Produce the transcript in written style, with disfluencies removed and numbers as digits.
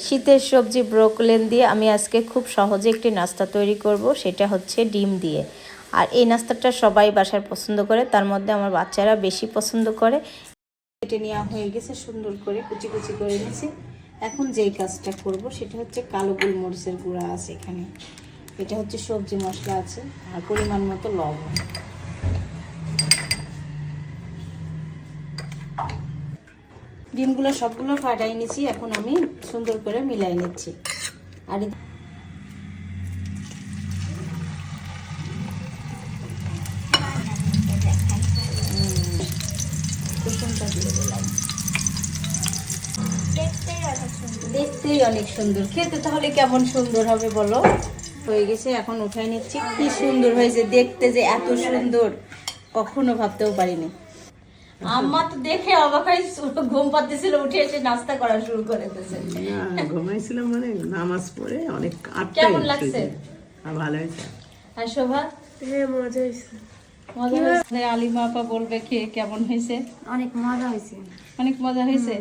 শীতের সবজি ব্রোকলি দিয়ে আমি আজকে খুব সহজে একটি নাস্তা তৈরি করব, সেটা হচ্ছে ডিম দিয়ে। আর এই নাস্তাটা সবাই বাসায় পছন্দ করে, তার মধ্যে আমার বাচ্চারা বেশি পছন্দ করে। কেটে নেওয়া হয়ে গেছে, সুন্দর করে কুচি কুচি করে নিয়েছি। এখন যেই কাজটা করব সেটা হচ্ছে কালো গোলমরিচের গুঁড়া আছে এখানে, এটা হচ্ছে সবজি মশলা আছে, আর পরিমাণ মতো লবণ। ডিমগুলো সবগুলো ফাটাই নিয়েছি, এখন আমি সুন্দর করে মিলাই নিচ্ছি। আর কুসুমটা দিয়ে দিলাম, দেখতেই অনেক সুন্দর, খেতে তাহলে কেমন সুন্দর হবে বলো। হয়ে গেছে, এখন উঠাই নিচ্ছি। কি সুন্দর হয়েছে দেখতে, যে এত সুন্দর কখনো ভাবতেও পারিনি। আম্মা তো দেখে অবাক হয়ে ঘুম পাচ্ছিল, উঠে এসে নাস্তা করা শুরু করে দিয়েছে। ঘুমাইছিলাম মানে নামাজ পড়ে অনেক। কেমন লাগছে? ভালো হয়েছে। আর শোভা? হ্যাঁ, মজা হয়েছে। মজা হয়েছে। আলিমা আপা বলবে খেয়ে কেমন হয়েছে। অনেক মজা হয়েছে। অনেক মজা হয়েছে।